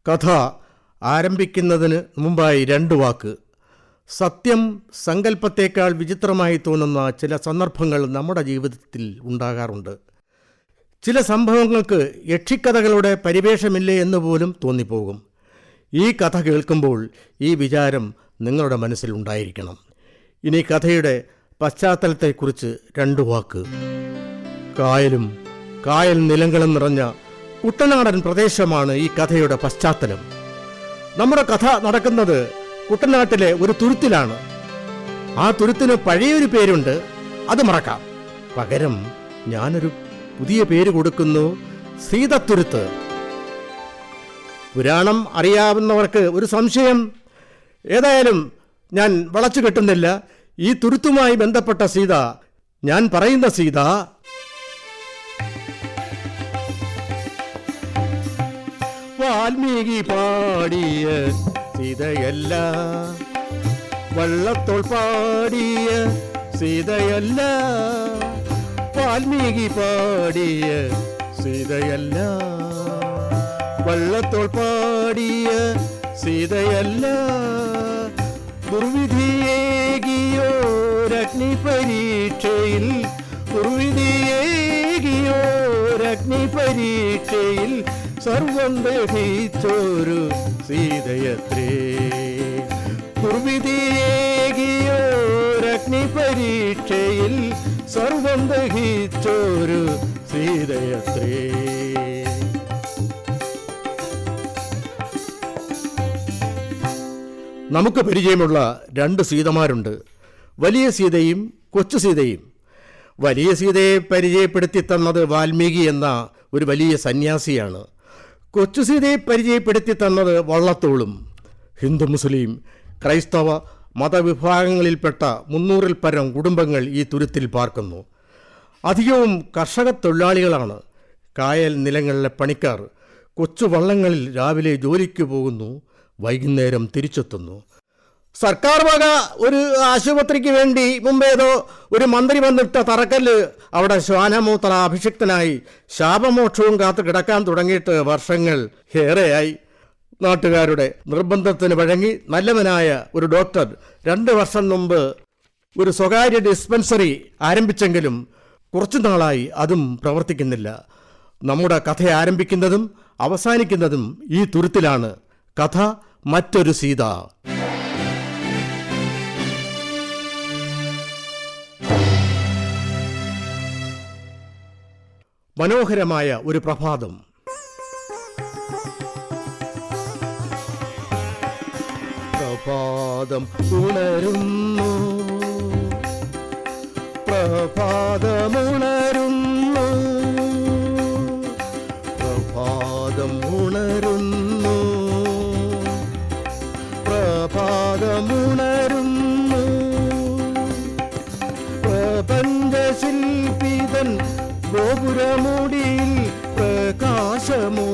കഥ ആരംഭിക്കുന്നതിന് മുമ്പായി രണ്ട് വാക്ക്. സത്യം സങ്കല്പത്തേക്കാൾ വിചിത്രമായി തോന്നുന്ന ചില സന്ദർഭങ്ങൾ നമ്മുടെ ജീവിതത്തിൽ ഉണ്ടാകാറുണ്ട്. ചില സംഭവങ്ങൾക്ക് യക്ഷിക്കഥകളുടെ പരിവേഷമില്ലേ എന്ന് പോലും തോന്നിപ്പോകും. ഈ കഥ കേൾക്കുമ്പോൾ ഈ വിചാരം നിങ്ങളുടെ മനസ്സിലുണ്ടായിരിക്കണം. ഇനി കഥയുടെ പശ്ചാത്തലത്തെക്കുറിച്ച് രണ്ട് വാക്ക്. കായലും കായൽ നിലങ്ങളും നിറഞ്ഞ കുട്ടനാടൻ പ്രദേശമാണ് ഈ കഥയുടെ പശ്ചാത്തലം. നമ്മുടെ കഥ നടക്കുന്നത് കുട്ടനാട്ടിലെ ഒരു തുരുത്തിലാണ്. ആ തുരുത്തിന് പഴയൊരു പേരുണ്ട്, അത് മറക്കാം. പകരം ഞാനൊരു പുതിയ പേര് കൊടുക്കുന്നു, സീതത്തുരുത്ത്. പുരാണം അറിയാവുന്നവർക്ക് ഒരു സംശയം. ഏതായാലും ഞാൻ വളച്ചു കെട്ടുന്നില്ല. ഈ തുരുത്തുമായി ബന്ധപ്പെട്ട സീത, ഞാൻ പറയുന്ന സീത വാൽമീകി പാടിയ സീതയല്ല, വള്ളത്തോൾ പാടിയ സീതയല്ല. വാൽമീകി പാടിയ സീതയല്ല, വള്ളത്തോൾ പാടിയ സീതയല്ല. ദുർവിധിയേകിയോരഗ്നി പരീക്ഷയിൽ, ദുർവിധിയേകിയോരഗ്നി പരീക്ഷയിൽ സർവം ദഹിച്ചോരു സീതയത്രേ. ദുർവിധിയേകിയോരഗ്നി പരീക്ഷയിൽ സർവം ദഹിച്ചോരു സീതയത്രേ. നമുക്ക് പരിചയമുള്ള രണ്ട് സീതമാരുണ്ട്, വലിയ സീതയും കൊച്ചു സീതയും. വലിയ സീതയെ പരിചയപ്പെടുത്തി തന്നത് വാൽമീകി എന്ന ഒരു വലിയ സന്യാസിയാണ്. കൊച്ചു സീതയെ പരിചയപ്പെടുത്തി തന്നത് വള്ളത്തോളും. ഹിന്ദു, മുസ്ലിം, ക്രൈസ്തവ മതവിഭാഗങ്ങളിൽപ്പെട്ട 300-ൽ പരം കുടുംബങ്ങൾ ഈ തുരുത്തിൽ പാർക്കുന്നു. അധികവും കർഷക തൊഴിലാളികളാണ്. കായൽ നിലങ്ങളിലെ പണിക്കാർ കൊച്ചു വള്ളങ്ങളിൽ രാവിലെ ജോലിക്ക് പോകുന്നു, വൈകുന്നേരം തിരിച്ചെത്തുന്നു. സർക്കാർ വക ഒരു ആശുപത്രിക്ക് വേണ്ടി മുമ്പേതോ ഒരു മന്ത്രി വന്നിട്ട തറക്കല്ല് അവിടെ ശ്വാനമൂത്ര അഭിഷിക്തനായി ശാപമോക്ഷവും കാത്തു കിടക്കാൻ തുടങ്ങിയിട്ട് വർഷങ്ങൾ ഏറെയായി. നാട്ടുകാരുടെ നിർബന്ധത്തിന് വഴങ്ങി നല്ലവനായ ഒരു ഡോക്ടർ 2 വർഷം മുമ്പ് ഒരു സ്വകാര്യ ഡിസ്പെൻസറി ആരംഭിച്ചെങ്കിലും കുറച്ചു നാളായി അതും പ്രവർത്തിക്കുന്നില്ല. നമ്മുടെ കഥ ആരംഭിക്കുന്നതും അവസാനിക്കുന്നതും ഈ തുരുത്തിലാണ്. കഥ മറ്റൊരു സീത. മനോഹരമായ ഒരു പ്രഭാതം. പ്രഭാതം ഉണരുന്നു, പ്രഭാതമുണരുന്നു, പ്രഭാതം ഉണരുന്നു, പ്രഭാതമുണരുന്നു. പ്രപഞ്ചശില്പിതൻ ഗോപുരമുടിയിൽ പ്രകാശമുണരുന്നു,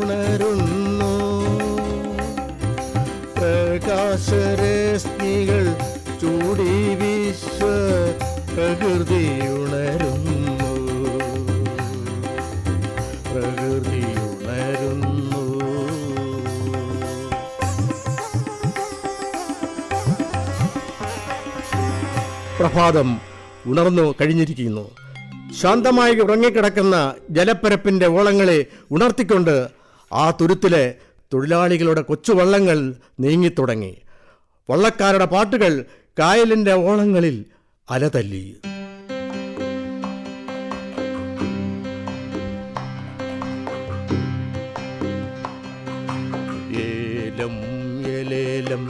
പ്രകാശരശ്മികൾ ചൂടി വിശ്വ പ്രകൃതി ഉണരുന്നു, പ്രകൃതി ഉണരുന്നു. പ്രഭാതം ഉണർന്നു കഴിഞ്ഞിരിക്കുന്നു. ശാന്തമായി ഉറങ്ങിക്കിടക്കുന്ന ജലപ്പരപ്പിൻ്റെ ഓളങ്ങളെ ഉണർത്തിക്കൊണ്ട് ആ തുരുത്തിലെ തൊഴിലാളികളുടെ കൊച്ചുവള്ളങ്ങൾ നീങ്ങിത്തുടങ്ങി. വള്ളക്കാരുടെ പാട്ടുകൾ കായലിൻ്റെ ഓളങ്ങളിൽ അലതല്ലി. ഏലം ഏലേലം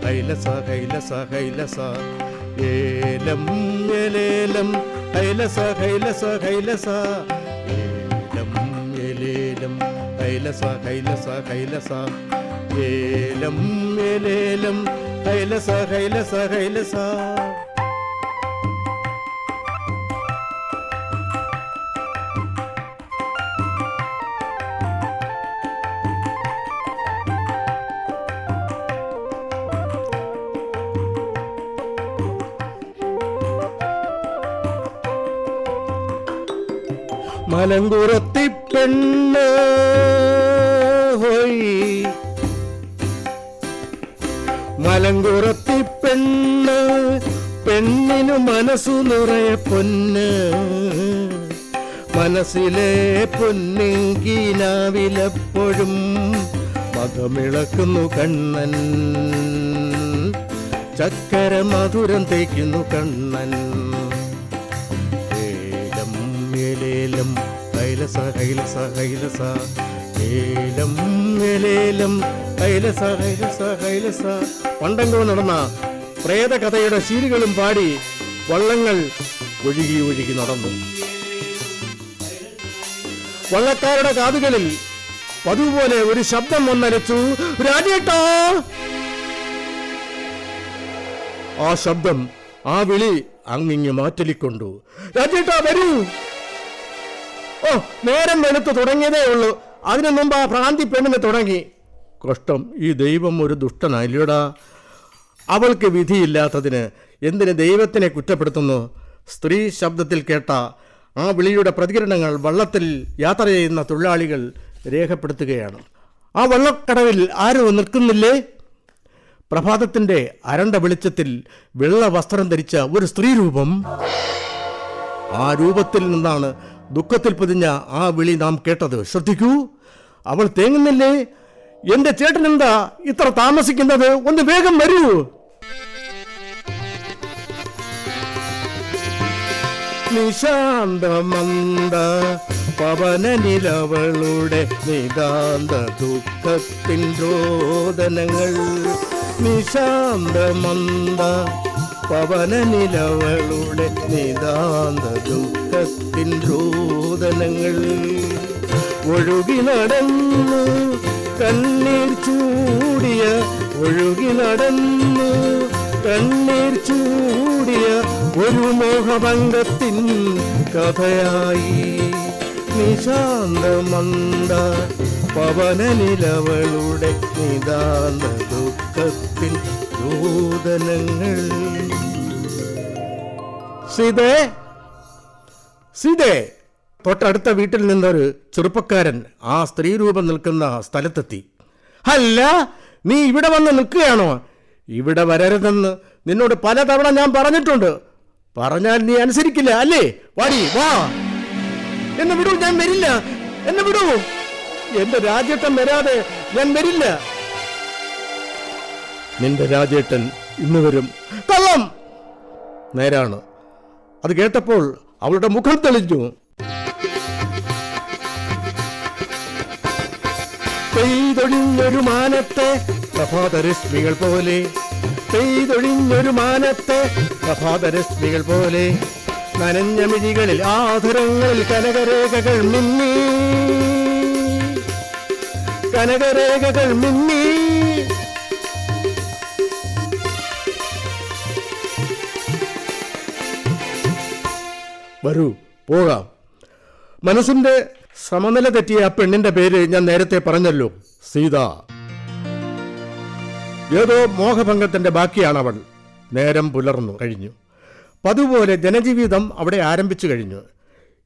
ഹൈലസ ഹൈലസ ഹൈലസ, ഏലം ഏലേലം ഹൈലസ ഹൈലസ ഹൈലസ, ഏലം ഏലേലം ഹൈലസ ഹൈലസ ഹൈലസ, ഏലം ഏലേലം ഹൈലസ ഹൈലസ ഹൈലസ. മലങ്കുറത്തി പെണ്ണ് ഹോയ് മലങ്കുറത്തി പെണ്ണ്, പെണ്ണിനു മനസ്സു നിറയെ പൊന്ന്, മനസ്സിലെ പൊന്നിങ്കിനാവിലെപ്പോഴും മതമിളക്കുന്നു കണ്ണൻ, ചക്കര മധുരം തേക്കുന്നു കണ്ണൻ. ഏലം ഏലേലം കൈലസ കൈലസ കൈലസ, ഏലം ഏലേലം കൈലസ കൈലസ കൈലസ. പണ്ടെങ്കോ നടന്ന പ്രേത കഥയുടെ ശീലുകളും പാടി വള്ളങ്ങൾ ഒഴുകി ഒഴുകി നടന്നു. വള്ളക്കാരുടെ കാതുകളിൽ പതുപോലെ ഒരു ശബ്ദം വന്നരച്ചു, രാജേട്ടാ. ആ ശബ്ദം, ആ വിളി അങ്ങിങ്ങ് മാറ്റലിക്കൊണ്ടു. രാജേട്ടാ വരൂ. ഓ, നേരം വെളുത്തു തുടങ്ങിയതേ ഉള്ളൂ, അതിനു മുമ്പ് ആ ഭ്രാന്തി പെണ്ണിന് തുടങ്ങി. കഷ്ടം, ഈ ദൈവം ഒരു ദുഷ്ടനായില്ലടാ. അവൾക്ക് വിധിയില്ലാത്തതിന് എന്തിന് ദൈവത്തിനെ കുറ്റപ്പെടുത്തുന്നു? സ്ത്രീ ശബ്ദത്തിൽ കേട്ട ആ വിളിയുടെ പ്രതികരണങ്ങൾ വള്ളത്തിൽ യാത്ര ചെയ്യുന്ന തൊഴിലാളികൾ രേഖപ്പെടുത്തുകയാണ്. ആ വള്ളക്കടവിൽ ആരും നിൽക്കുന്നില്ലേ? പ്രഭാതത്തിൻ്റെ അരണ്ട വെളിച്ചത്തിൽ വെള്ള വസ്ത്രം ധരിച്ച ഒരു സ്ത്രീ രൂപം. ആ രൂപത്തിൽ നിന്നാണ് ദുഃഖത്തിൽ പൊതിഞ്ഞ ആ വിളി നാം കേട്ടത്. ശ്രദ്ധിക്കൂ, അവൾ തേങ്ങുന്നില്ലേ? എന്റെ ചേട്ടൻ എന്താ ഇത്ര താമസിക്കുന്നത്? ഒന്ന് വേഗം വരൂ. നിശാന്തമന്ദ പവനനിലവളുടെ നിതാന്ത ദുഃഖത്തിൻ രോദനങ്ങൾ, നിശാന്തമന്ദ പവനനിലവളുടെ നിതാന്ത ദുഃഖത്തിൻ രോദനങ്ങൾ. ഒഴുകി നടന്നു കണ്ണീർ ചൂടിയ, ഒഴുകി നടന്നു കണ്ണീർ ചൂടിയ ഒരു മോഹഭംഗത്തിൻ കഥയായി നിശാന്തമന്ദ പവനനിലവളുടെ നിതാന്ത ദുഃഖത്തിൻ രോദനങ്ങൾ. സീതേ, സീതേ. തൊട്ടടുത്ത വീട്ടിൽ നിന്നൊരു ചെറുപ്പക്കാരൻ ആ സ്ത്രീ രൂപം നിൽക്കുന്ന സ്ഥലത്തെത്തി. അല്ല, നീ ഇവിടെ വന്ന് നിൽക്കുകയാണോ? ഇവിടെ വരരുതെന്ന് നിന്നോട് പലതവണ ഞാൻ പറഞ്ഞിട്ടുണ്ട്. പറഞ്ഞാൽ നീ അനുസരിക്കില്ല അല്ലേ? വാടി, വാ. എന്നെ വിടൂ, ഞാൻ വരില്ല. എന്നെ വിടൂ. എന്റെ രാജേട്ടൻ വരാതെ ഞാൻ വരില്ല. നിന്റെ രാജേട്ടൻ ഇന്ന് വരും. കള്ളം. നേരാണ്. അത് കേട്ടപ്പോൾ അവളുടെ മുഖം തെളിഞ്ഞു. പെയ്തൊഴിഞ്ഞൊരു മാനത്തെ പ്രഭാതരശ്മികൾ പോലെ, പെയ്തൊഴിഞ്ഞൊരു മാനത്തെ പ്രഭാതരശ്മികൾ പോലെ, നനഞ്ഞ മിഴികളിൽ ആധുരങ്ങളിൽ കനകരേഖകൾ മിന്നി, കനകരേഖകൾ മിന്നി. വരൂ, പോകാം. മനസ്സിന്റെ സമനില തെറ്റിയ ആ പെണ്ണിന്റെ പേര് ഞാൻ നേരത്തെ പറഞ്ഞല്ലോ, സീത. ഏതോ മോഹഭംഗത്തിന്റെ ബാക്കിയാണവൾ. നേരം പുലർന്നു കഴിഞ്ഞു. പതുപോലെ ജനജീവിതം അവിടെ ആരംഭിച്ചു കഴിഞ്ഞു.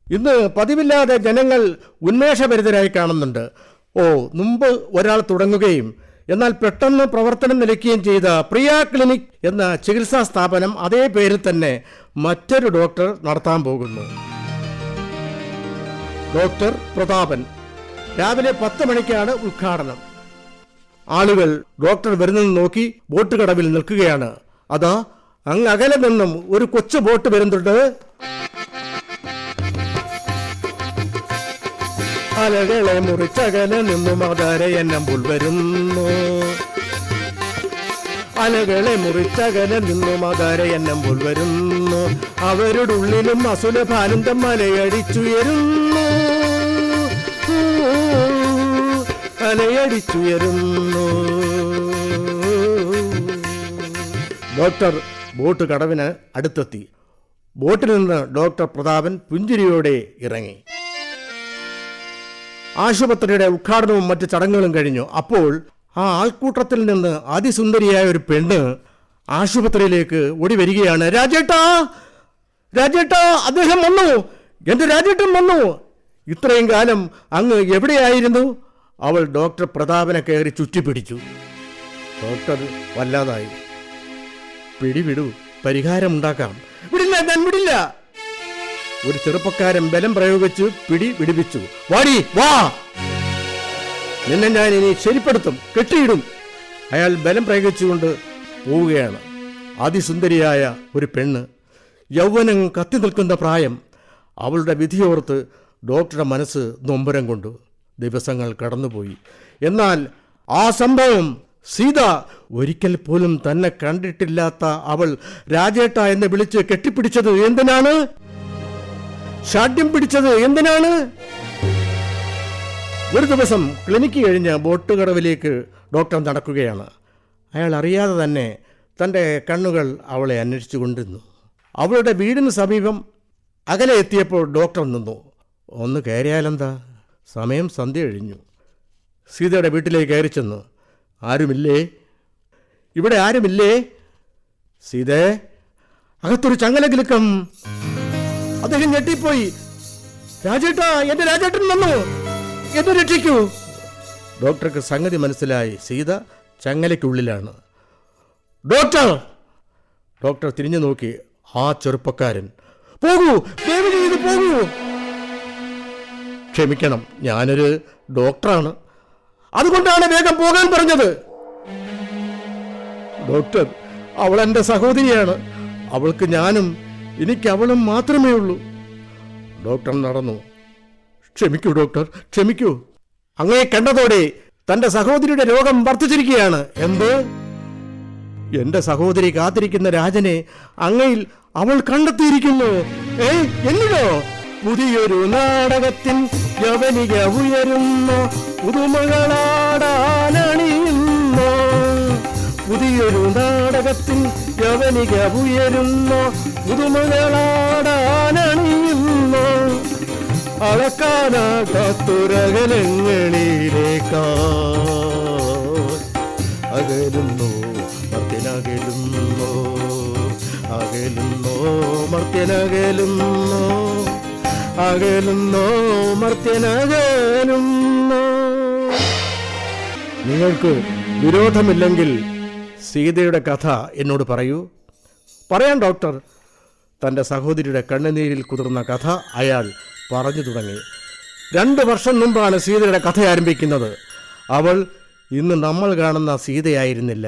ഇന്ന് പതിവില്ലാതെ ജനങ്ങൾ ഉന്മേഷഭരിതരായി കാണുന്നുണ്ട്. ഓ, മുമ്പ് ഒരാൾ തുടങ്ങുകയും എന്നാൽ പെട്ടെന്ന് പ്രവർത്തനം നിലയ്ക്കുകയും ചെയ്ത പ്രിയ ക്ലിനിക് എന്ന ചികിത്സാ സ്ഥാപനം അതേ പേരിൽ തന്നെ മറ്റൊരു ഡോക്ടർ നടത്താൻ പോകുന്നു. ഡോക്ടർ പ്രതാപൻ. രാവിലെ 10 മണിക്കാണ് ഉദ്ഘാടനം. ആളുകൾ ഡോക്ടർ വരുന്നത് നോക്കി ബോട്ട് കടവിൽ നിൽക്കുകയാണ്. അതാ അങ്ങ് അകലെ നിന്നും ഒരു കൊച്ചു ബോട്ട് വരുന്നുണ്ട്. അലകളെ മുറിച്ചകലെ നിന്നും അതാരയന്നമ്പുൽ വരുന്നു, അലകളെ മുറിച്ചകലെ നിന്നും അതാരയന്നമ്പുൽ വരുന്നു. അവരുടെ ഉള്ളിലും അസുലഭാനന്ദം മലയടിച്ചുയരുന്നു, അലയടിച്ചുയരുന്നു. ഡോക്ടർ ബോട്ട് കടവിന് അടുത്തെത്തി. ബോട്ടിൽ നിന്ന് ഡോക്ടർ പ്രതാപൻ പുഞ്ചിരിയോടെ ഇറങ്ങി. ആശുപത്രിയുടെ ഉദ്ഘാടനവും മറ്റ് ചടങ്ങുകളും കഴിഞ്ഞു. അപ്പോൾ ആ ആൾക്കൂട്ടത്തിൽ നിന്ന് അതിസുന്ദരിയായ ഒരു പെണ്ണ് ആശുപത്രിയിലേക്ക് ഓടി വരികയാണ്. രാജേട്ടാ, രാജേട്ടാ, അദ്ദേഹം വന്നു, എന്റെ രാജേട്ടൻ വന്നു. ഇത്രയും കാലം അങ്ങ് എവിടെയായിരുന്നു? അവൾ ഡോക്ടർ പ്രതാപനെ കയറി ചുറ്റിപ്പിടിച്ചു. ഡോക്ടർ വല്ലാതായി. പിടിവിടൂ, പരിഹാരമുണ്ടാക്കാം. വിടില്ല, ഞാൻ വിടില്ല. ഒരു ചെറുപ്പക്കാരൻ ബലം പ്രയോഗിച്ച് പിടി വിടിപ്പിച്ചു. വാടി വാ, നിന്നെ ഞാൻ ഇനി ശരിപ്പെടുത്തും, കെട്ടിയിടും. അയാൾ ബലം പ്രയോഗിച്ചുകൊണ്ട് പോവുകയാണ്. അതിസുന്ദരിയായ ഒരു പെണ്ണ്, യൗവനം കത്തി നിൽക്കുന്ന പ്രായം. അവളുടെ വിധിയോർത്ത് ഡോക്ടറുടെ മനസ്സ് നൊമ്പരം കൊണ്ടു. ദിവസങ്ങൾ കടന്നുപോയി. എന്നാൽ ആ സംഭവം സീത ഒരിക്കൽ പോലും തന്നെ കണ്ടിട്ടില്ലാത്ത അവൾ രാജേട്ട എന്ന് വിളിച്ച് കെട്ടിപ്പിടിച്ചത് എന്തിനാണ്? ഷാഠ്യം പിടിച്ചത് എന്തിനാണ്? ഒരു ദിവസം ക്ലിനിക്ക് കഴിഞ്ഞ് ബോട്ട് കടവിലേക്ക് ഡോക്ടർ നടക്കുകയാണ്. അയാൾ അറിയാതെ തന്നെ തൻ്റെ കണ്ണുകൾ അവളെ അന്വേഷിച്ചു കൊണ്ടിരുന്നു. അവളുടെ വീടിന് സമീപം അകലെ എത്തിയപ്പോൾ ഡോക്ടർ നിന്നു. ഒന്ന് കയറിയാലെന്താ? സമയം സന്ധ്യ കഴിഞ്ഞു. സീതയുടെ വീട്ടിലേക്ക് കയറി ചെന്നു. ആരുമില്ലേ? ഇവിടെ ആരുമില്ലേ? സീതേ, അകത്തൊരു ചങ്ങലകിലുക്കം. അദ്ദേഹം ഞെട്ടിപ്പോയി. രാജേട്ടാ, എന്റെ രാജേട്ടൻ വന്നു, എന്നെ രക്ഷിക്കൂ. ഡോക്ടർക്ക് സംഗതി മനസ്സിലായി. സീത ചങ്ങലയ്ക്കുള്ളിലാണ്. ഡോക്ടർ! ഡോക്ടർ തിരിഞ്ഞു നോക്കി. ആ ചെറുപ്പക്കാരൻ. പോകൂ, ദയവ് ചെയ്ത് പോകൂ. ക്ഷമിക്കണം, ഞാനൊരു ഡോക്ടറാണ്, അതുകൊണ്ടാണ് വേഗം പോകാൻ പറഞ്ഞത്. ഡോക്ടർ, അവൾ എൻ്റെ സഹോദരിയാണ്. അവൾക്ക് ഞാനും എനിക്ക് അവളും മാത്രമേ ഉള്ളൂ. ഡോക്ടർ നടന്നു. ക്ഷമിക്കൂ ഡോക്ടർ, ക്ഷമിക്കൂ. അങ്ങയെ കണ്ടതോടെ തൻ്റെ സഹോദരിയുടെ രോഗം വർദ്ധിച്ചിരിക്കുകയാണ്. എന്ത്? എന്റെ സഹോദരി കാത്തിരിക്കുന്ന രാജനെ അങ്ങയിൽ അവൾ കണ്ടെത്തിയിരിക്കുന്നു. എന്നിട്ടോ? പുതിയൊരു നാടകത്തിൻ യവനിക ഉയരുന്നു, പുതുമകളാടാനണിയുന്നു. പുതിയൊരു നാടകത്തിൻ യവനിക ഉയരുന്നു, പുതുമകളാടാനണിയുന്നു. അളക്കാനാകാത്തൊരകലങ്ങളിലേക്കാ അകലുന്നു മർത്യനകലുന്നു, അകലുന്നു മർത്യനകലുന്നു, അകലുന്നു മർത്യനകലുന്നു. നിങ്ങൾക്ക് വിരോധമില്ലെങ്കിൽ സീതയുടെ കഥ എന്നോട് പറയൂ. പറയാം ഡോക്ടർ. തൻ്റെ സഹോദരിയുടെ കണ്ണുനീരിൽ കുതിർന്ന കഥ അയാൾ പറഞ്ഞു തുടങ്ങി. 2 വർഷം മുമ്പാണ് സീതയുടെ കഥ ആരംഭിക്കുന്നത്. അവൾ ഇന്ന് നമ്മൾ കാണുന്ന സീതയായിരുന്നില്ല.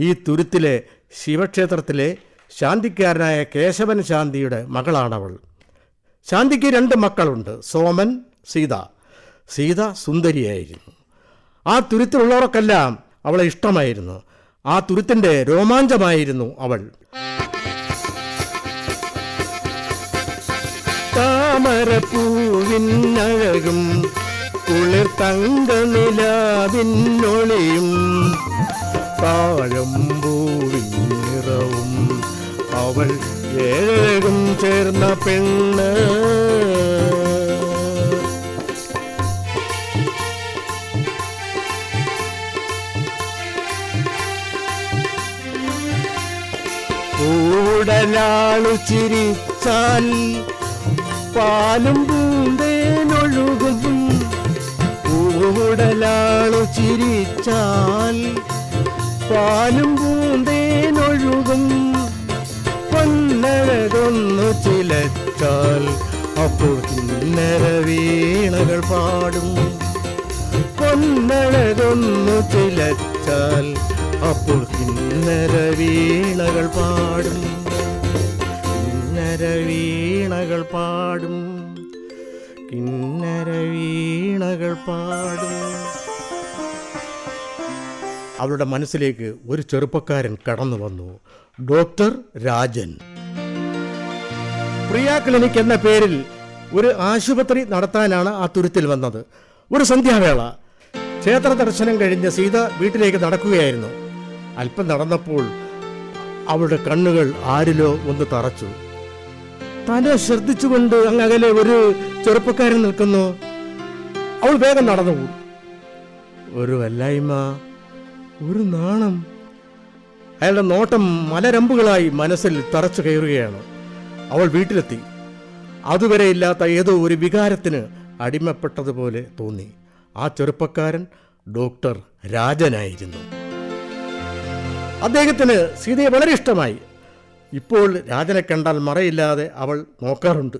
ഈ തുരുത്തിലെ ശിവക്ഷേത്രത്തിലെ ശാന്തിക്കാരനായ കേശവൻ ശാന്തിയുടെ മകളാണവൾ. ശാന്തിക്ക് 2 മക്കളുണ്ട്, സോമൻ, സീത. സീത സുന്ദരിയായിരുന്നു. ആ തുരുത്തിലുള്ളവർക്കെല്ലാം അവളെ ഇഷ്ടമായിരുന്നു. ആ തുരുത്തിൻ്റെ രോമാഞ്ചമായിരുന്നു അവൾ. താമരപ്പൂവിനഴകും കുളിർ തങ്ക നിലാവിന്നൊളിയും താഴമ്പൂവിൻ നിറവും അവൾ ഏഴകും ചേർന്ന പെണ്ണ്. കൂടലാളു ചിരിച്ചാൽ പാലും പൂന്തേനൊഴുകും. കൂടലാളു ചിരിച്ചാൽ പാലും പൂന്തേനൊഴുകും. പൊന്നഴകൊന്നു ചിലച്ചാൽ അപ്പോൾ കിന്നര വീണകൾ പാടും. പൊന്നഴകൊന്നു ചിലച്ചാൽ അപ്പോൾ കിന്നര വീണകൾ പാടും. കിന്നര വീണകൾ പാടും, കിന്നര വീണകൾ പാടും. അവളുടെ മനസ്സിലേക്ക് ഒരു ചെറുപ്പക്കാരൻ കടന്നു വന്നു. ഡോക്ടർ രാജൻ. പ്രിയ ക്ലിനിക് എന്ന പേരിൽ ഒരു ആശുപത്രി നടത്താനാണ് ആ തുരുത്തിൽ വന്നത്. ഒരു സന്ധ്യാവേള. ക്ഷേത്ര ദർശനം കഴിഞ്ഞ് സീത വീട്ടിലേക്ക് നടക്കുകയായിരുന്നു. അല്പം നടന്നപ്പോൾ അവളുടെ കണ്ണുകൾ ആരിലോ ഒന്ന് തറച്ചു. തന്നെ ശ്രദ്ധിച്ചുകൊണ്ട് അങ്ങകലെ ഒരു ചെറുപ്പക്കാരൻ നിൽക്കുന്നു. അവൾ വേഗം നടന്നു. ഒരു വല്ലായ്മ, ഒരു നാണം. അയാളുടെ നോട്ടം മലരമ്പുകളായി മനസ്സിൽ തറച്ചു കയറുകയാണ്. അവൾ വീട്ടിലെത്തി. അതുവരെ ഇല്ലാത്ത ഏതോ ഒരു വികാരത്തിന് അടിമപ്പെട്ടതുപോലെ തോന്നി. ആ ചെറുപ്പക്കാരൻ ഡോക്ടർ രാജനായിരുന്നു. അദ്ദേഹത്തിന് സീതയെ വളരെ ഇഷ്ടമായി. ഇപ്പോൾ രാജനെ കണ്ടാൽ മറയില്ലാതെ അവൾ നോക്കാറുണ്ട്,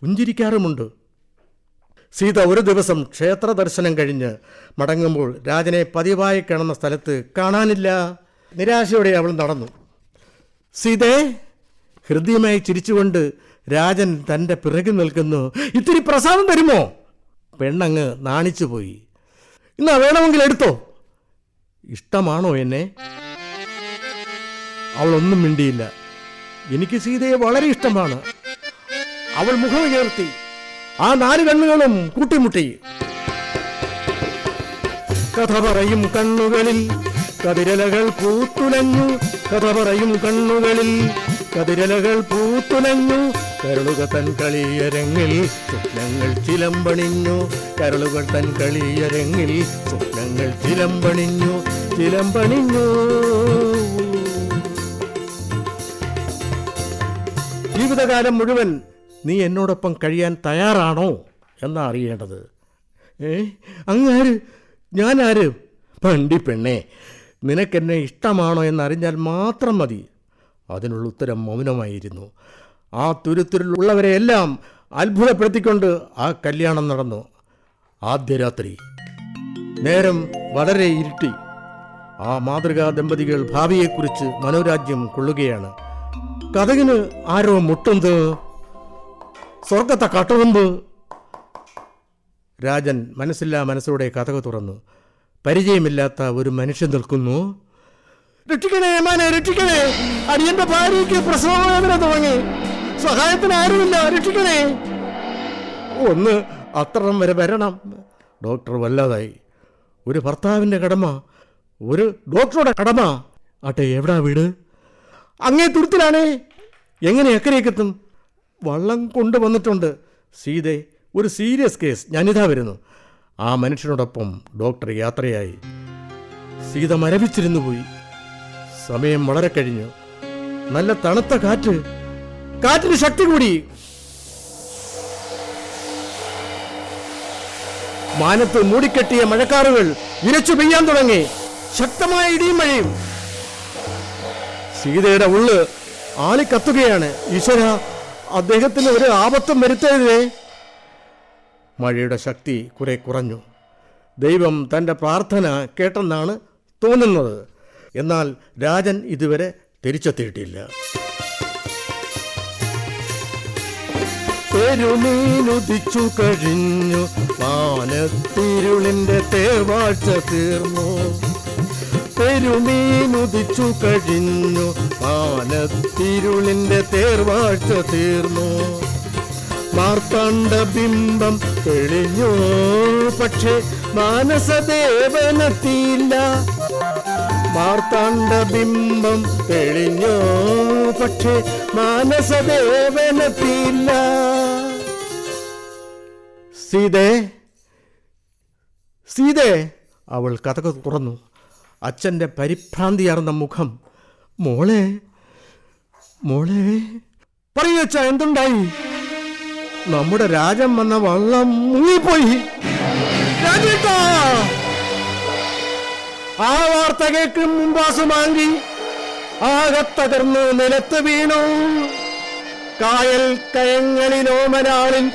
പുഞ്ചിരിക്കാറുമുണ്ട്. സീത ഒരു ദിവസം ക്ഷേത്ര ദർശനം കഴിഞ്ഞ് മടങ്ങുമ്പോൾ രാജനെ പതിവായി കാണുന്ന സ്ഥലത്ത് കാണാനില്ല. നിരാശയോടെ അവൾ നടന്നു. സീതേ, ഹൃദ്യമായി ചിരിച്ചുകൊണ്ട് രാജൻ തൻ്റെ പിറകിൽ നിൽക്കുന്നു. ഇത്തിരി പ്രസാദം തരുമോ? പെണ്ണങ്ങ് നാണിച്ചു പോയി. ഇന്നാ വേണമെങ്കിൽ എടുത്തോ. ഇഷ്ടമാണോ എന്നെ? അവളൊന്നും മിണ്ടിയില്ല. എനിക്ക് സീതയെ വളരെ ഇഷ്ടമാണ്. അവൾ മുഖം ഉയർത്തി. ആ 4 കണ്ണുകളും കൂട്ടിമുട്ടി. കഥ പറയും കണ്ണുകളിൽ കതിരലകൾ പൂത്തുലഞ്ഞു, കഥ പറയും കണ്ണുകളിൽ കതിരലകൾ പൂത്തുലഞ്ഞു, കരളുക തൻ കളിയരങ്ങിൽ സ്വപ്നങ്ങൾ ചിലമ്പണിഞ്ഞു, കരളുകൾ തൻ കളിയരങ്ങിൽ സ്വപ്നങ്ങൾ ചിലമ്പണിഞ്ഞു, ചിലമ്പണിഞ്ഞു. ജീവിതകാലം മുഴുവൻ നീ എന്നോടൊപ്പം കഴിയാൻ തയ്യാറാണോ എന്നാ അറിയേണ്ടത്. അങ്ങാര്? ഞാനാര്? പണ്ടി പെണ്ണേ, നിനക്കെന്നെ ഇഷ്ടമാണോ എന്നറിഞ്ഞാൽ മാത്രം മതി. അതിനുള്ള ഉത്തരം മൗനമായിരുന്നു. ആ തുരുത്തുരുള്ളവരെയെല്ലാം അത്ഭുതപ്പെടുത്തിക്കൊണ്ട് ആ കല്യാണം നടന്നു. ആദ്യ രാത്രി നേരം വളരെ ഇരുട്ടി. ആ മാതൃകാ ദമ്പതികൾ ഭാവിയെക്കുറിച്ച് മനോരാജ്യം കൊള്ളുകയാണ്. കഥകിന് ആരോ മുട്ടുന്നത്, സ്വർഗത്തെ കട്ടുറുമ്പ്. രാജൻ മനസ്സില്ലാ മനസ്സോടെ കഥക് തുറന്നു. പരിചയമില്ലാത്ത ഒരു മനുഷ്യൻ നിൽക്കുന്നു. രക്ഷിക്കണേ മാനെ, രക്ഷിക്കണേ, അടിയന്റെ ഭാര്യയ്ക്ക് പ്രസവവേദന തുടങ്ങി, സഹായത്തിന് ആരുമില്ല, രക്ഷിക്കണേ. ഒന്ന് അത്രം വരെ വരണം. ഡോക്ടർ വല്ലാതായി. ഒരു ഭർത്താവിൻ്റെ കടമ, ഒരു ഡോക്ടറുടെ കടമ. ആട്ടെ, എവിടാ വീട്? അങ്ങേ തുരുത്തിലാണേ. എങ്ങനെ അക്കരയ്ക്കെത്തും? വള്ളം കൊണ്ടുവന്നിട്ടുണ്ട്. സീതെ, ഒരു സീരിയസ് കേസ്, ഞാനിതാ വരുന്നു. ആ മനുഷ്യനോടൊപ്പം ഡോക്ടർ യാത്രയായി. സീത മരവിച്ചിരുന്നു പോയി. സമയം വളരെ കഴിഞ്ഞു. നല്ല തണുത്ത കാറ്റ്, കാറ്റിന് ശക്തി കൂടി. മാനത്ത് മൂടിക്കെട്ടിയ മഴക്കാറുകൾ ഇരച്ചു പെയ്യാൻ തുടങ്ങി. ശക്തമായ ഇടിയും മഴയും. സീതയുടെ ഉള്ള് ആളിക്കത്തുകയാണ്. ഈശ്വര, അദ്ദേഹത്തിന് ഒരു ആപത്തും വരുത്തരുതേ. മഴയുടെ ശക്തി കുറെ കുറഞ്ഞു. ദൈവം തൻ്റെ പ്രാർത്ഥന കേട്ടെന്നാണ് തോന്നുന്നത്. എന്നാൽ രാജൻ ഇതുവരെ തിരിച്ചെത്തിയിട്ടില്ല. പെരുമീനുദിച്ചു കഴിഞ്ഞു, വാനത്തിരുളിൻ്റെ തേവാഴ്ച തീർന്നു. പെരുമീനുദിച്ചു കഴിഞ്ഞു, വാനത്തിരുളിൻ്റെ തേർവാഴ്ച തീർന്നു. മാർത്താണ്ഡ ബിംബം തെളിഞ്ഞു, പക്ഷേ മാനസദേവനെത്തിയില്ല. മാർത്താണ്ഡ ബിംബം തെളിഞ്ഞു, പക്ഷേ മാനസദേവനെത്തിയില്ല. സീതേ, സീതേ, അവൾ കഥക് തുറന്നു. അച്ഛൻ്റെ പരിഭ്രാന്തിയാർന്ന മുഖം. മോളെ, മോളെ, പറയച്ച, എന്തുണ്ടായി? നമ്മുടെ രാജൻ വന്ന വള്ളം മുങ്ങിപ്പോയി. രാജേട്ടാ! ആ വാർത്ത കേൾക്കും മുമ്പാസുമാങ്കി ആകത്തകർന്ന് നിലത്ത് വീണു. കായൽ കയങ്ങളിലോമനാളിൽ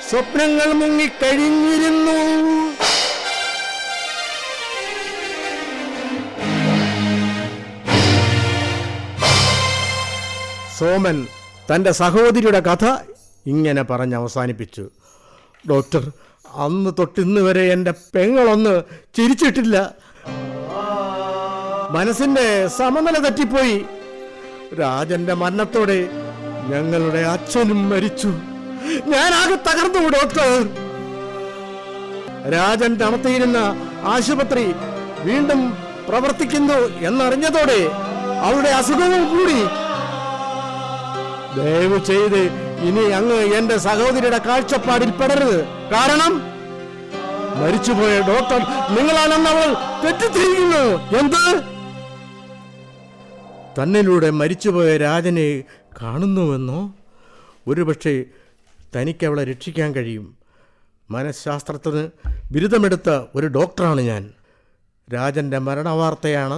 സ്വപ്നങ്ങൾ മുങ്ങിക്കഴിഞ്ഞിരുന്നു. സോമൻ തൻ്റെ സഹോദരിയുടെ കഥ ഇങ്ങനെ പറഞ്ഞ് അവസാനിപ്പിച്ചു. ഡോക്ടർ, അന്ന് തൊട്ടിന്ന് വരെ എൻ്റെ പെങ്ങളൊന്ന് ചിരിച്ചിട്ടില്ല. മനസ്സിൻ്റെ സമനില തെറ്റിപ്പോയി. രാജന്റെ മരണത്തോടെ ഞങ്ങളുടെ അച്ഛനും മരിച്ചു. ഞാനാകെ തകർന്നു ഡോക്ടർ. രാജൻ നടത്തിയിരുന്ന ആശുപത്രി വീണ്ടും പ്രവർത്തിക്കുന്നു എന്നറിഞ്ഞതോടെ അവളുടെ അസുഖവും കൂടി. ദയവ് ചെയ്ത് ഇനി അങ്ങ് എന്റെ സഹോദരിയുടെ കാഴ്ചപ്പാടിൽ പെടരുത്. കാരണം മരിച്ചുപോയ ഡോക്ടർ നിങ്ങളാണെന്ന് അവൾ തെറ്റിദ്ധരിക്കുന്നു. എന്ത്? തന്നിലൂടെ മരിച്ചുപോയ രാജനെ കാണുന്നുവെന്നോ? ഒരുപക്ഷെ തനിക്ക് അവളെ രക്ഷിക്കാൻ കഴിയും. മനഃശാസ്ത്രത്തിന് ബിരുദമെടുത്ത ഒരു ഡോക്ടറാണ് ഞാൻ. രാജൻ്റെ മരണവാർത്തയാണ്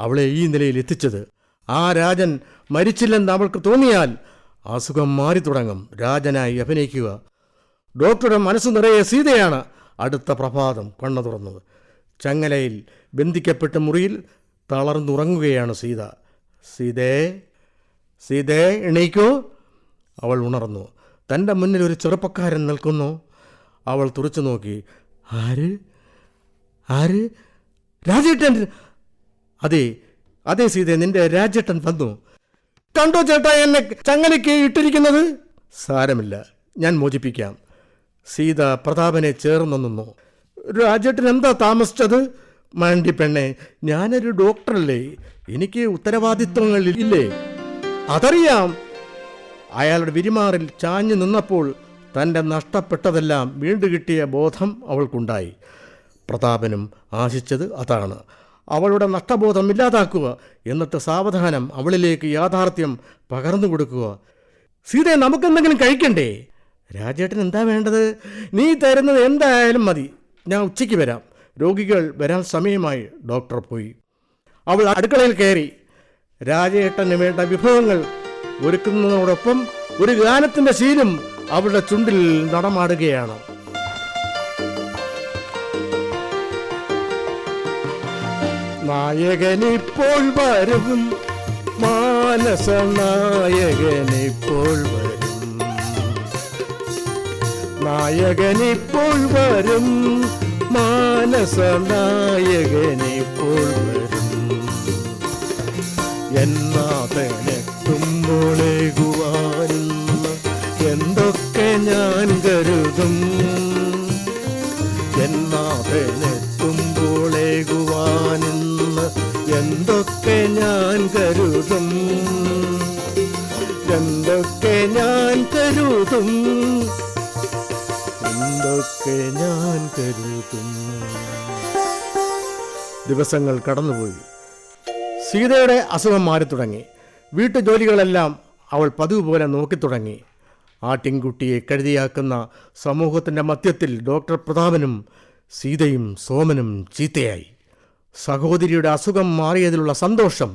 അവളെ ഈ നിലയിൽ എത്തിച്ചത്. ആ രാജൻ മരിച്ചില്ലെന്ന് അവൾക്ക് തോന്നിയാൽ അസുഖം മാറി തുടങ്ങും. രാജനായി അഭിനയിക്കുക. ഡോക്ടറുടെ മനസ്സ് നിറയെ സീതയാണ്. അടുത്ത പ്രഭാതം കണ്ണു തുറന്നത്. ചങ്ങലയിൽ ബന്ധിക്കപ്പെട്ട മുറിയിൽ തളർന്നുറങ്ങുകയാണ് സീത. സീതേ, സീതേ, എണീക്കൂ. അവൾ ഉണർന്നു. തൻ്റെ മുന്നിൽ ഒരു ചെറുപ്പക്കാരൻ നിൽക്കുന്നു. അവൾ തുറച്ചു നോക്കി. ആര്? ആര്? രാജേട്ടൻ! അതെ അതെ സീതേ, നിന്റെ രാജേട്ടൻ വന്നു. കണ്ടോ ചേട്ടാ എന്നെ ചങ്ങലയ്ക്ക് ഇട്ടിരിക്കുന്നത്? സാരമില്ല, ഞാൻ മോചിപ്പിക്കാം. സീത പ്രതാപനെ ചേർന്ന് നിന്നു. രാജേട്ടൻ എന്താ താമസിച്ചത്? മാണ്ടി പെണ്ണെ, ഞാനൊരു ഡോക്ടറല്ലേ, എനിക്ക് ഉത്തരവാദിത്വങ്ങളില്ലേ? അതറിയാം. അയാളുടെ വിരിമാറിൽ ചാഞ്ഞു നിന്നപ്പോൾ തൻ്റെ നഷ്ടപ്പെട്ടതെല്ലാം വീണ്ടു കിട്ടിയ ബോധം അവൾക്കുണ്ടായി. പ്രതാപനും ആശിച്ചത് അതാണ്. അവളുടെ നഷ്ടബോധം ഇല്ലാതാക്കുക, എന്നിട്ട് സാവധാനം അവളിലേക്ക് യാഥാർത്ഥ്യം പകർന്നു കൊടുക്കുക. സീതയെ, നമുക്കെന്തെങ്കിലും കഴിക്കണ്ടേ? രാജേട്ടൻ എന്താ വേണ്ടത്? നീ തരുന്നത് എന്തായാലും മതി. ഞാൻ ഉച്ചയ്ക്ക് വരാം. രോഗികൾ വരാൻ സമയമായി. ഡോക്ടർ പോയി. അവൾ അടുക്കളയിൽ കയറി. രാജേട്ടന് വേണ്ട വിഭവങ്ങൾ ഒരുക്കുന്നതോടൊപ്പം ഒരു ഗാനത്തിൻ്റെ ശീലം അവളുടെ ചുണ്ടിൽ നടമാടുകയാണ്. നായകനിപ്പോൾ വരും, മാനസ നായകനിപ്പോൾ വരും, നായകനിപ്പോൾ വരും, മാനസ നായകനിപ്പോൾ വരും. എന്നാതെത്തുമ്പോളേകുവാനിന്ന് എന്തൊക്കെ ഞാൻ കരുതും, എന്നാതെത്തുമ്പോളേകുവാനിന്ന് എന്തൊക്കെ ഞാൻ കരുതും, എന്തൊക്കെ ഞാൻ കരുതും, എന്തൊക്കെ ഞാൻ കരുതും. ദിവസങ്ങൾ കടന്നുപോയി. സീതയുടെ അസുഖം മാറിത്തുടങ്ങി. വീട്ടുജോലികളെല്ലാം അവൾ പതിവ് പോലെ നോക്കിത്തുടങ്ങി. ആട്ടിൻകുട്ടിയെ കഴുതിയാക്കുന്ന സമൂഹത്തിൻ്റെ മധ്യത്തിൽ ഡോക്ടർ പ്രതാപനും സീതയും സോമനും ചീത്തയായി. സഹോദരിയുടെ അസുഖം മാറിയതിലുള്ള സന്തോഷം,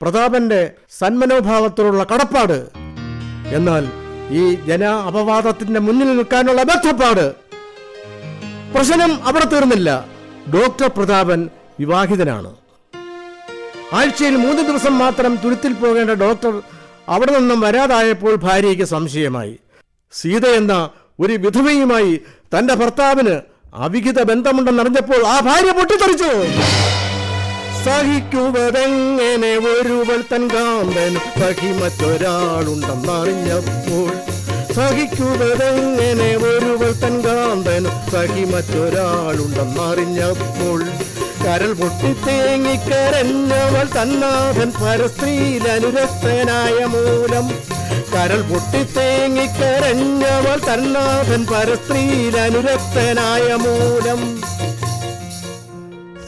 പ്രതാപൻ്റെ സന്മനോഭാവത്തോടുള്ള കടപ്പാട്, എന്നാൽ ഈ ജന അപവാദത്തിൻ്റെ മുന്നിൽ നിൽക്കാനുള്ള ബദ്ധപ്പാട്. പ്രശ്നം അവിടെ തീർന്നില്ല. ഡോക്ടർ പ്രതാപൻ വിവാഹിതനാണ്. ആഴ്ചയിൽ 3 ദിവസം മാത്രം തുരുത്തിൽ പോകേണ്ട ഡോക്ടർ അവിടെ നിന്നും വരാതായപ്പോൾ ഭാര്യയ്ക്ക് സംശയമായി. സീത എന്ന ഒരു വിധവയുമായി തൻ്റെ ഭർത്താവിന് അവിഹിത ബന്ധമുണ്ടെന്നറിഞ്ഞപ്പോൾ ആ ഭാര്യ പൊട്ടിത്തെറിച്ചു. സഹിക്കുവതെങ്ങനെ ഒരുവൾ തൻ കാന്തന് സഹി മറ്റൊരാളുണ്ടെന്നറിഞ്ഞപ്പോൾ, സഹിക്കുവതെങ്ങനെ ഒരുവൾ തൻ കാന്തന് സഹി മറ്റൊരാളുണ്ടെന്നറിഞ്ഞപ്പോൾ, കരൾ പൊട്ടി തേങ്ങിക്കരഞ്ഞവൾ തന്നാഥൻ പരസ്ത്രീലനുരക്തനായ മൂലം, കരൾ പൊട്ടി തേങ്ങിക്കരഞ്ഞവൾ തന്നാഥൻ പരസ്ത്രീലനുരക്തനായ മൂലം.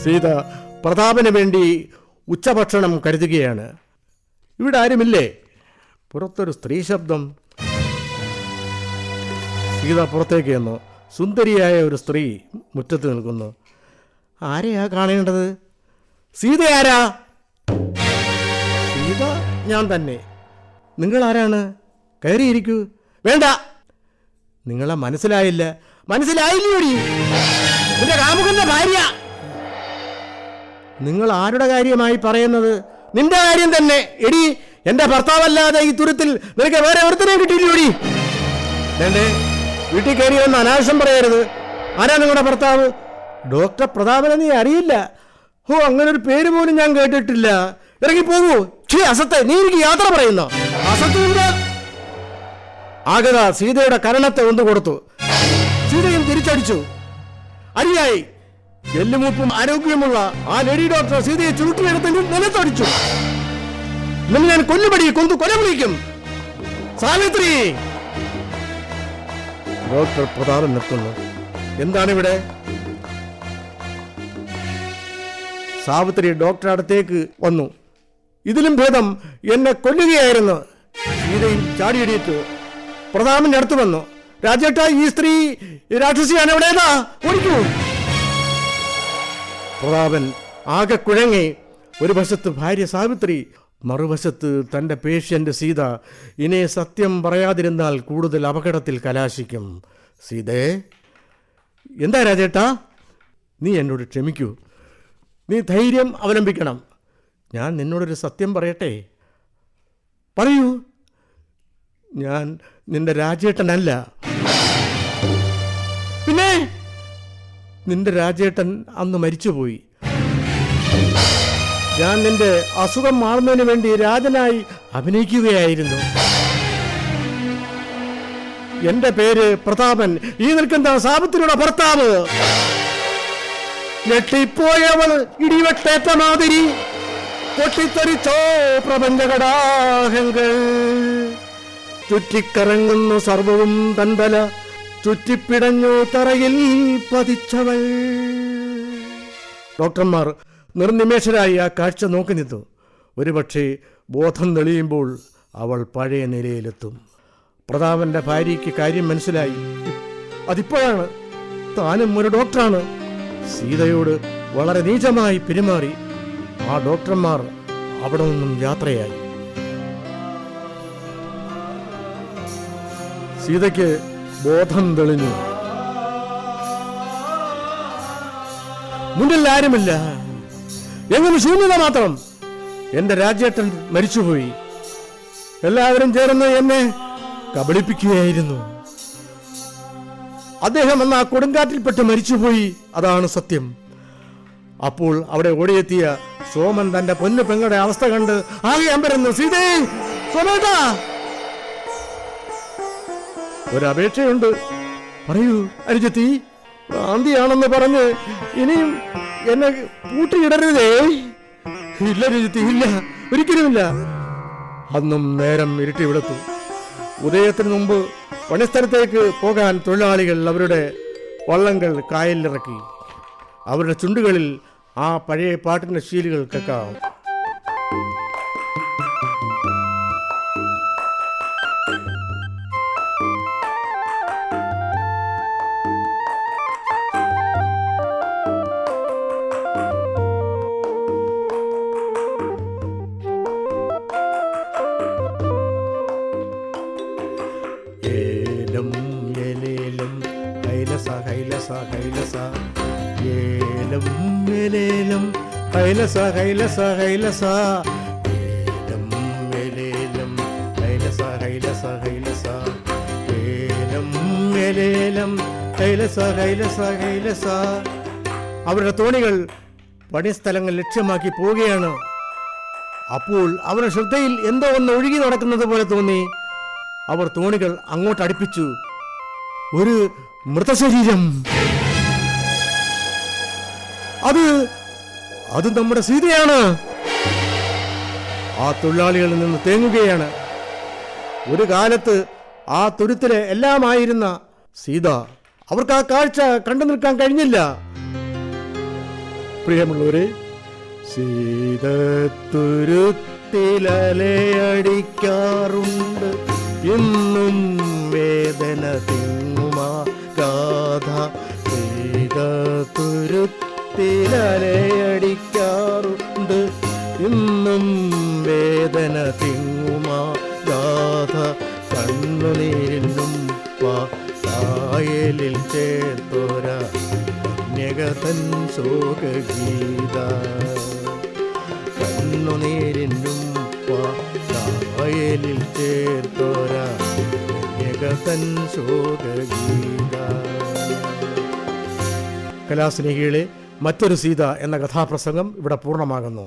സീത പ്രതാപന് വേണ്ടി ഉച്ചഭക്ഷണം കരുതുകയാണ്. ഇവിടെ ആരുമില്ലേ? പുറത്തൊരു സ്ത്രീ ശബ്ദം. സീത പുറത്തേക്ക് വന്നു. സുന്ദരിയായ ഒരു സ്ത്രീ മുറ്റത്ത് നിൽക്കുന്നു. ആരെയാ കാണേണ്ടത്? സീത ആരാ? സീത ഞാൻ തന്നെ. നിങ്ങൾ ആരാണ്? കയറിയിരിക്കൂ. വേണ്ട, നിങ്ങളെ മനസ്സിലായില്ല. മനസ്സിലായില്ലോടി, നിന്റെ കാമുകന്റെ ഭാര്യ. നിങ്ങൾ ആരുടെ കാര്യമായി പറയുന്നത്? നിന്റെ കാര്യം തന്നെ. എടി, എന്റെ ഭർത്താവല്ലാതെ ഈ തുരുത്തിൽ നിനക്ക് വേറെ ഒരുത്തനെയും കിട്ടിയില്ലോടി. വേണ്ടേ, വീട്ടിൽ കയറി വന്ന് അനാവശ്യം പറയരുത്. ആരാ നിങ്ങളുടെ ഭർത്താവ്? ഡോക്ടർ പ്രതാപനെ നീ അറിയില്ല? ഓ, അങ്ങനെ ഒരു പേര് പോലും ഞാൻ കേട്ടിട്ടില്ല. ഇറങ്ങിപ്പോകൂ. അസത്തെ, നീ എനിക്ക് യാത്ര പറയുന്ന അസത്തുണ്ട്. ആഗത സീതയുടെ കരണത്തെ ഒന്ന് കൊടുത്തു. സീതയും തിരിച്ചടിച്ചു. അടിയായി. എല്ലുമൂപ്പും ആരോഗ്യമുള്ള ആ ലേഡി ഡോക്ടർ സീതയെ ചുരുട്ടിയെടുത്ത് നിലത്തടിച്ചു. നിന്നെ ഞാൻ കൊല്ലുപടി കൊന്തു കൊല വിളിക്കും. സാവിത്രി! ഡോക്ടർ പ്രതാപൻ നിൽക്കുന്നു. എന്താണിവിടെ? സാവിത്രി ഡോക്ടർ അടുത്തേക്ക് വന്നു. ഇതിലും ഭേദം എന്നെ കൊല്ലുകയായിരുന്നു. സീതയും ചാടിയടിയിട്ടു. പ്രതാപന്റെ അടുത്ത് വന്നു. രാജേട്ട, ഈ സ്ത്രീ രാക്ഷസിയാണ്. എവിടെയാ? ഓടിക്കൂ. പ്രതാപൻ ആകെ കുഴങ്ങി. ഒരു വശത്ത് ഭാര്യ സാവിത്രി, മറുവശത്ത് തൻ്റെ പേഷ്യൻ്റ് സീത. ഇനി സത്യം പറയാതിരുന്നാൽ കൂടുതൽ അപകടത്തിൽ കലാശിക്കും. സീതേ, എന്താ രാജേട്ടാ? നീ എന്നോട് ക്ഷമിക്കൂ. നീ ധൈര്യം അവലംബിക്കണം. ഞാൻ നിന്നോടൊരു സത്യം പറയട്ടെ? പറയൂ. ഞാൻ നിന്റെ രാജേട്ടനല്ല. പിന്നെ നിന്റെ രാജേട്ടൻ അന്ന് മരിച്ചുപോയി. ഞാൻ നിന്റെ അസുഖം മാറുന്നതിന് വേണ്ടി രാജനായി അഭിനയിക്കുകയായിരുന്നു. എന്റെ പേര് പ്രതാപൻ. ഈ നിൽക്കുന്ന സാവിത്രിയുടെ ഭർത്താവ്. ഞെട്ടിപ്പോയവൾ ഇടിവെട്ടേറ്റ മാതിരി പൊട്ടിത്തെറിച്ചോ പ്രപഞ്ചകടാഹങ്ങൾ. ചുറ്റിക്കറങ്ങുന്നു സർവവും തൻതല, ചുറ്റിപ്പിടഞ്ഞു തറയിൽ പതിച്ചവൾ. ഡോക്ടർമാർ നിർനിമേഷരായി ആ കാഴ്ച നോക്കി നിന്നു. ഒരുപക്ഷെ ബോധം തെളിയുമ്പോൾ അവൾ പഴയ നിലയിലെത്തും. പ്രതാപന്റെ ഭാര്യയ്ക്ക് കാര്യം മനസ്സിലായി. അതിപ്പോഴാണ്. താനും ഒരു ഡോക്ടറാണ്. സീതയോട് വളരെ നീചമായി പെരുമാറി. ആ ഡോക്ടർമാർ അവിടെ നിന്നും യാത്രയായി. സീതയ്ക്ക് ബോധം തെളിഞ്ഞു. മുന്നിൽ ആരുമില്ല, എങ്ങനെ ശൂന്യത മാത്രം. എന്റെ രാജേട്ടൻ മരിച്ചുപോയി. എല്ലാവരും ചേർന്ന് എന്നെ കബളിപ്പിക്കുകയായിരുന്നു. അദ്ദേഹം അന്ന് ആ കൊടുങ്കാറ്റിൽപ്പെട്ട് മരിച്ചുപോയി. അതാണ് സത്യം. അപ്പോൾ അവിടെ ഓടിയെത്തിയ സോമൻ തന്റെ പൊന്നു പെങ്ങളുടെ അവസ്ഥ കണ്ട് ആകെ അമ്പരന്നു. സീതേ, സോമേട്ടാ, ഒരപേക്ഷയുണ്ട്. പറയൂ അനുജത്തി. ഭ്രാന്തിയാണെന്ന് പറഞ്ഞ് ഇനിയും എന്നെ പൂട്ടിയിടരുതേ. ഇല്ല അനുജത്തി, ഇല്ല, ഒരിക്കലുമില്ല. അന്നും നേരം ഇരുട്ടി വിളത്തു. ഉദയത്തിന് മുമ്പ് പണിസ്ഥലത്തേക്ക് പോകാൻ തൊഴിലാളികൾ അവരുടെ വള്ളങ്ങൾ കായലിലിറക്കി. അവരുടെ ചുണ്ടുകളിൽ ആ പഴയ പാട്ടിൻ്റെ ശീലുകൾ കേൾക്കാം. ഹൈലസ ഹൈലസ ഹൈലസ ഏലം ഏലേലം ഹൈലസ ഹൈലസ ഹൈലസ ഏലം ഏലേലം ഹൈലസ ഹൈലസ ഹൈലസ. അവരുടെ തോണികൾ പണിസ്ഥലങ്ങൾ ലക്ഷ്യമാക്കി പോവുകയാണ്. അപ്പോൾ അവരുടെ ശ്രദ്ധയിൽ എന്തോ ഒന്ന് ഒഴുകി നടക്കുന്നത് പോലെ തോന്നി. അവർ തോണികൾ അങ്ങോട്ട് അടുപ്പിച്ചു. ഒരു മൃതശരീരം. അത് നമ്മുടെ സീതയാണ്. ആ തൊഴിലാളികളിൽ നിന്ന് തേങ്ങുകയാണ്. ഒരു കാലത്ത് ആ തുരുത്തിലെ എല്ലാമായിരുന്ന സീത. അവർക്ക് ആ കാഴ്ച കണ്ടു നിൽക്കാൻ കഴിഞ്ഞില്ല. പ്രിയമുള്ളവരെ, സീത തുരുത്തിലലയടിക്കാറുണ്ട്, ഇന്നും വേദന തിങ്ങുമാ ഗാഥ. സീത തുരുത്തിലലയടിക്കാറുണ്ട്, ഇന്നും വേദന തിങ്ങുമാ ഗാഥ. കണ്ണുനീരിനും കായലിൽ ചേർത്തോര കന്യകതൻ ശോകഗീത. കണ്ണുനീരിനും കായലിൽ ചേർത്തോര കന്യകതൻ ശോകഗീത. കലാസ്നേഹികളെ, മറ്റൊരു സീത എന്ന കഥാപ്രസംഗം ഇവിടെ പൂർണ്ണമാകുന്നു.